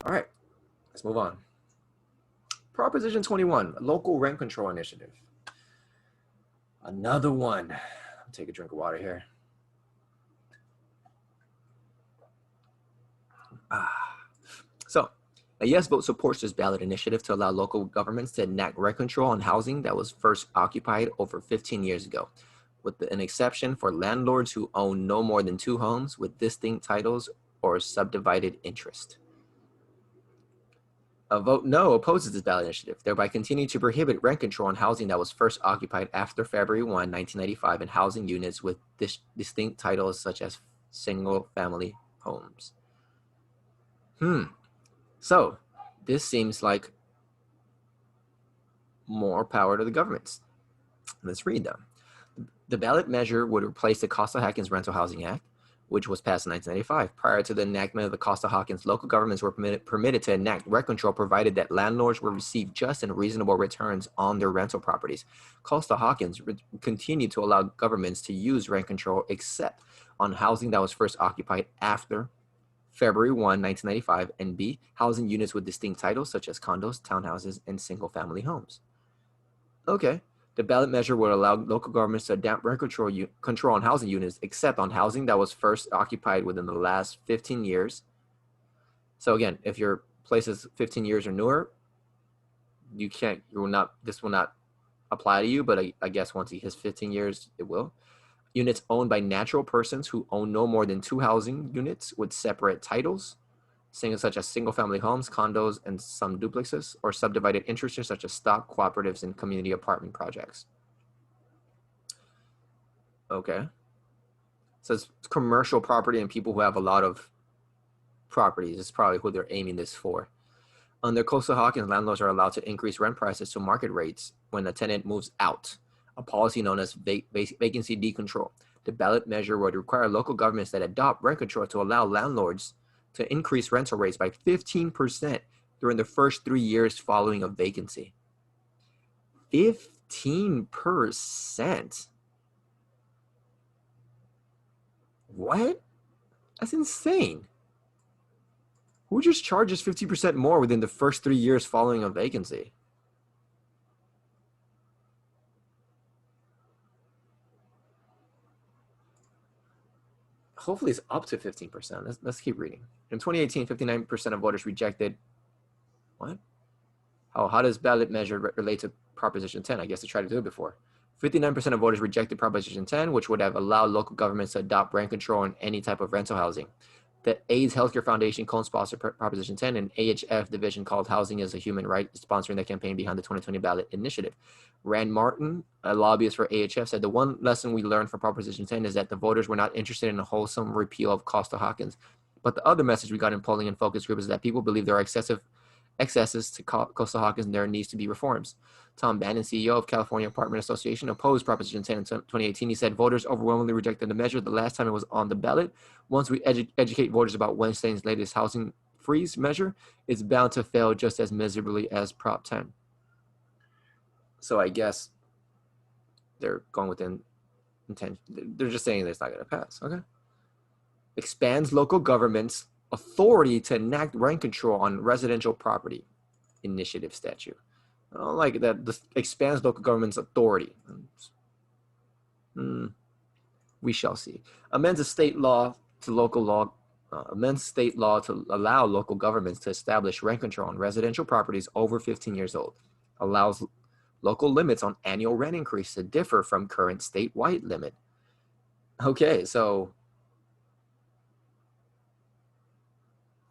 All right, let's move on. Proposition 21, local rent control initiative. Another one. I'll take a drink of water here. So, a yes vote supports this ballot initiative to allow local governments to enact rent control on housing that was first occupied over 15 years ago, with an exception for landlords who own no more than 2 homes with distinct titles or subdivided interest. A vote no opposes this ballot initiative, thereby continuing to prohibit rent control on housing that was first occupied after February 1, 1995 in housing units with distinct titles such as single-family homes. So this seems like more power to the governments. Let's read them. The ballot measure would replace the Costa-Hawkins Rental Housing Act, which was passed in 1995. Prior to the enactment of the Costa-Hawkins, local governments were permitted to enact rent control provided that landlords would receive just and reasonable returns on their rental properties. Costa-Hawkins continued to allow governments to use rent control except on housing that was first occupied after February 1, 1995, and B, housing units with distinct titles such as condos, townhouses, and single-family homes. Okay. The ballot measure would allow local governments to adapt rent control on housing units, except on housing that was first occupied within the last 15 years. So again, if your place is 15 years or newer, this will not apply to you, but I guess once he hits 15 years, it will. Units owned by natural persons who own no more than 2 housing units with separate titles, such as single-family homes, condos, and some duplexes, or subdivided interests such as stock, cooperatives, and community apartment projects. Okay. So it's commercial property and people who have a lot of properties is probably who they're aiming this for. Under Costa-Hawkins, landlords are allowed to increase rent prices to market rates when a tenant moves out, a policy known as vacancy decontrol. The ballot measure would require local governments that adopt rent control to allow landlords to increase rental rates by 15% during the first 3 years following a vacancy. 15%? What? That's insane. Who just charges 50% more within the first 3 years following a vacancy? Hopefully it's up to 15%. Let's keep reading. In 2018, 59% of voters rejected. What? How does ballot measure relate to Proposition 10? I guess I tried to do it before. 59% of voters rejected Proposition 10, which would have allowed local governments to adopt rent control on any type of rental housing. The AIDS Healthcare Foundation co-sponsored Proposition 10, and AHF division called Housing is a Human Right, sponsoring the campaign behind the 2020 ballot initiative. Rand Martin, a lobbyist for AHF, said the one lesson we learned from Proposition 10 is that the voters were not interested in a wholesome repeal of Costa-Hawkins. But the other message we got in polling and focus group is that people believe there are excesses to Costa-Hawkins and there needs to be reforms. Tom Bannon, CEO of California Apartment Association, opposed Proposition 10 in 2018. He said voters overwhelmingly rejected the measure the last time it was on the ballot. Once we educate voters about Wednesday's latest housing freeze measure, it's bound to fail just as miserably as Prop 10. So I guess they're going within intention. They're just saying that it's not going to pass. Okay. Expands local government's authority to enact rent control on residential property initiative statute. I don't like that. This expands local government's authority. We shall see. Amends a state law to local law. Amends state law to allow local governments to establish rent control on residential properties over 15 years old. Allows local limits on annual rent increase to differ from current statewide limit. Okay, so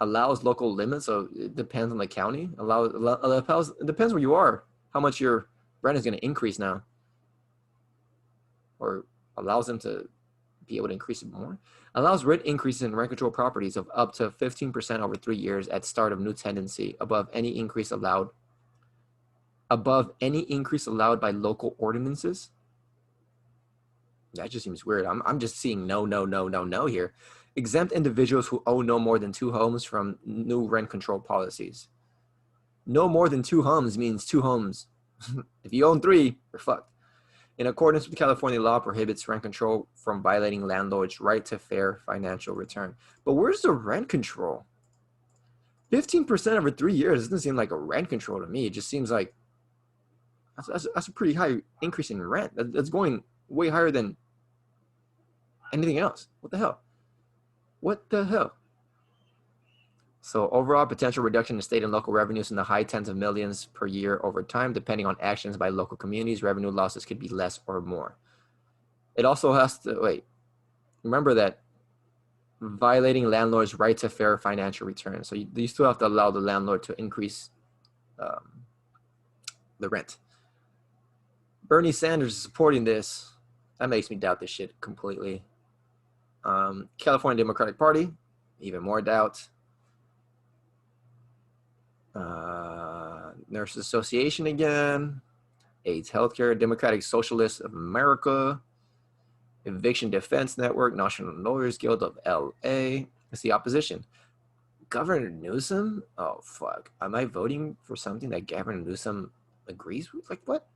allows local limits, so it depends on the county. It depends where you are, how much your rent is going to increase now, or allows them to be able to increase it more. Allows rent increases in rent control properties of up to 15% over 3 years at start of new tenancy, above any increase allowed by local ordinances. That just seems weird. I'm just seeing no here. Exempt individuals who own no more than 2 homes from new rent control policies. No more than 2 homes means 2 homes. If you own 3, you're fucked. In accordance with California law, prohibits rent control from violating landlords' right to fair financial return. But where's the rent control? 15% over 3 years doesn't seem like a rent control to me. It just seems like that's a pretty high increase in rent. That's going way higher than anything else. What the hell? What the hell? So overall potential reduction in state and local revenues in the high tens of millions per year over time, depending on actions by local communities. Revenue losses could be less or more. It also has to, wait, remember that violating landlord's right to fair financial return. So you still have to allow the landlord to increase the rent. Bernie Sanders is supporting this. That makes me doubt this shit completely. California Democratic Party, even more doubt. Nurses Association again. AIDS Healthcare, Democratic Socialists of America, Eviction Defense Network, National Lawyers Guild of LA. It's the opposition. Governor Newsom? Oh, fuck. Am I voting for something that Governor Newsom agrees with? Like, what?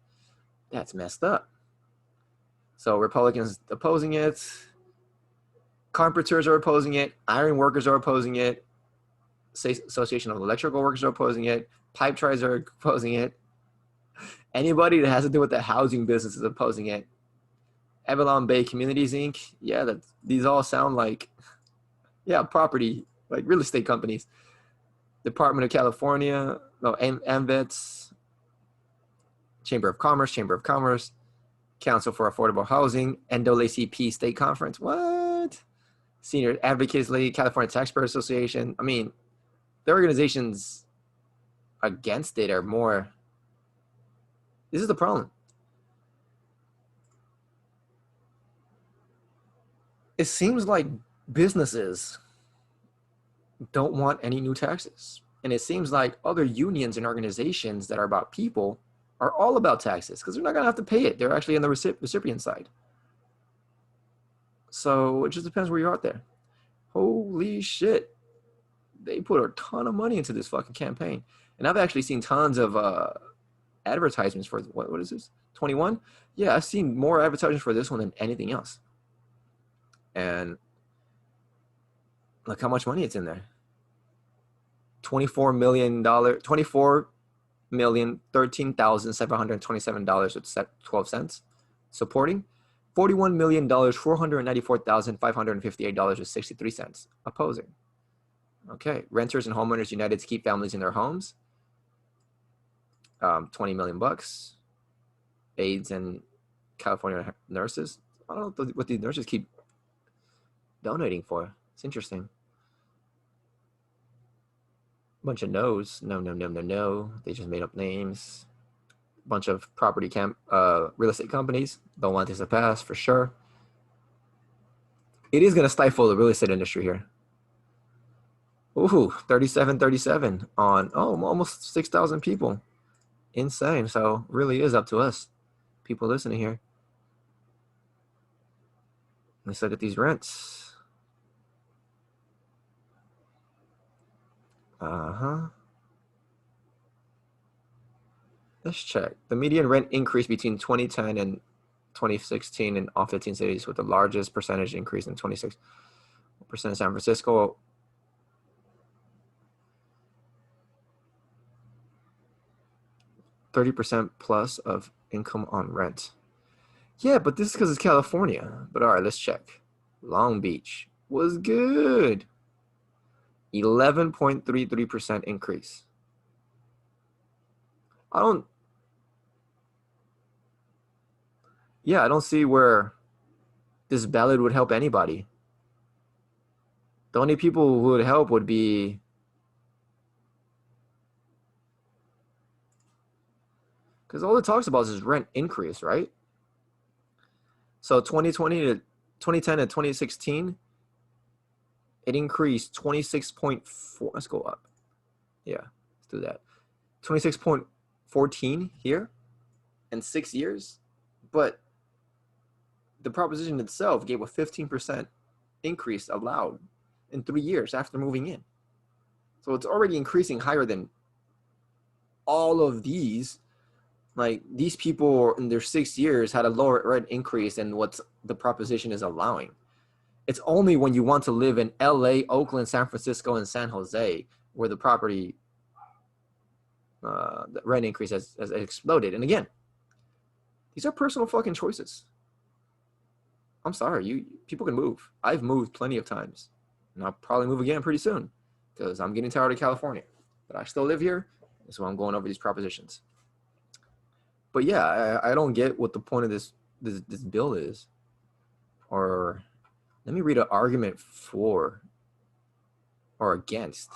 That's messed up. So Republicans opposing it. Carpenters are opposing it. Iron workers are opposing it. Association of Electrical Workers are opposing it. Pipe trades are opposing it. Anybody that has to do with the housing business is opposing it. Avalon Bay Communities, Inc. Yeah, these all sound like, yeah, property, like real estate companies. Department of California, no, AMVETS, Chamber of Commerce, Council for Affordable Housing, NAACP State Conference. What? Senior Advocates League, California Taxpayer Association. I mean, the organizations against it are more. This is the problem. It seems like businesses don't want any new taxes. And it seems like other unions and organizations that are about people are all about taxes because they're not going to have to pay it. They're actually on the recipient side. So it just depends where you're out there. Holy shit. They put a ton of money into this fucking campaign. And I've actually seen tons of advertisements for, what is this? 21? Yeah, I've seen more advertisements for this one than anything else. And look how much money it's in there. $24,013,727 with 12 cents. Supporting $41,494,558 with 63 cents. Opposing. Okay, Renters and Homeowners United to keep families in their homes. 20 million bucks. AIDS and California nurses. I don't know what these nurses keep donating for. It's interesting. Bunch of no's. No. They just made up names. Bunch of property real estate companies. Don't want this to pass for sure. It is going to stifle the real estate industry here. Ooh, 37 on almost 6,000 people. Insane. So really is up to us, people listening here. Let's look at these rents. Let's check. The median rent increase between 2010 and 2016 in all 15 cities, with the largest percentage increase in 26% in San Francisco. %30 plus of income on rent. Yeah, but this is because it's California. But all right, let's check. Long Beach was good. 11.33% increase. I don't see where this ballot would help anybody. The only people who would help would be because all it talks about is rent increase, right? So 2010 to 2016, it increased 26.4. Let's go up. Yeah, let's do that. 26.14 here in 6 years. But the proposition itself gave a 15% increase allowed in 3 years after moving in. So it's already increasing higher than all of these. Like, these people in their 6 years had a lower rent increase than what the proposition is allowing. It's only when you want to live in LA, Oakland, San Francisco, and San Jose where the property the rent increase has exploded. And again, these are personal fucking choices. I'm sorry, people can move. I've moved plenty of times, and I'll probably move again pretty soon because I'm getting tired of California. But I still live here, so I'm going over these propositions. But yeah, I don't get what the point of this bill is. Or let me read an argument for or against.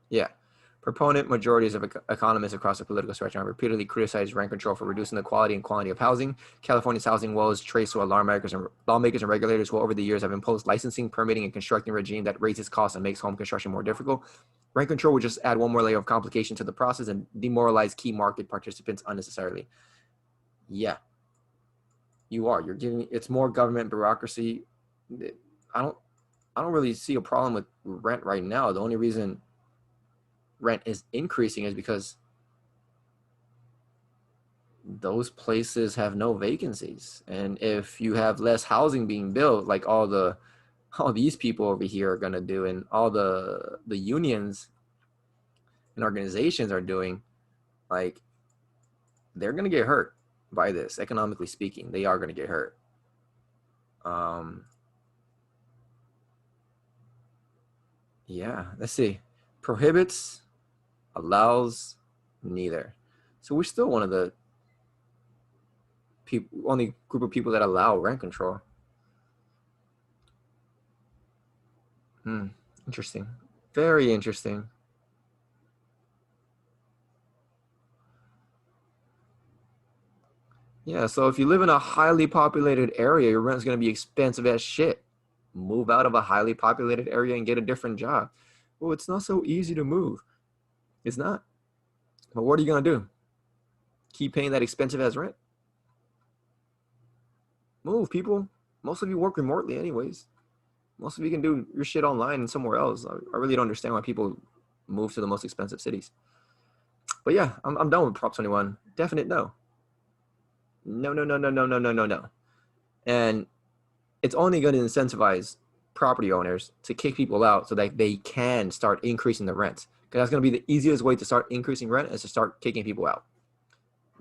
Yeah. Proponent majorities of economists across the political spectrum have repeatedly criticized rent control for reducing the quality and quantity of housing. California's housing woes trace to lawmakers and regulators who over the years have imposed licensing, permitting, and constructing regime that raises costs and makes home construction more difficult. Rent control would just add one more layer of complication to the process and demoralize key market participants unnecessarily. Yeah, you're giving it's more government bureaucracy. I don't really see a problem with rent right now. The only reason rent is increasing is because those places have no vacancies, and if you have less housing being built, like all these people over here are going to do, and all the unions and organizations are doing, like, they're going to get hurt by this. Economically speaking, they are going to get hurt. Yeah, let's see. Prohibits, allows, neither. So we're still one of the only group of people that allow rent control. Interesting. Very interesting. Yeah, so if you live in a highly populated area, your rent is going to be expensive as shit. Move out of a highly populated area and get a different job. Well, it's not so easy to move. It's not. But what are you going to do? Keep paying that expensive ass rent? Move, people. Most of you work remotely anyways. Most of you can do your shit online and somewhere else. I really don't understand why people move to the most expensive cities. But yeah, I'm done with Prop 21. Definite no. No. And it's only going to incentivize property owners to kick people out so that they can start increasing the rents. Because that's going to be the easiest way to start increasing rent is to start kicking people out.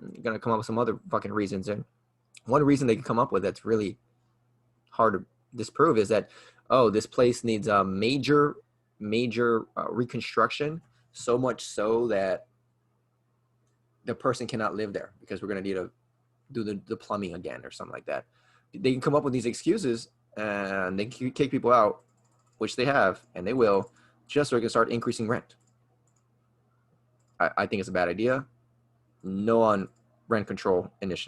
You're going to come up with some other fucking reasons. And one reason they can come up with that's really hard to disprove is that, oh, this place needs a major reconstruction, so much so that the person cannot live there because we're going to need to do the plumbing again or something like that. They can come up with these excuses and they can kick people out, which they have, and they will, just so they can start increasing rent. I think it's a bad idea. No on rent control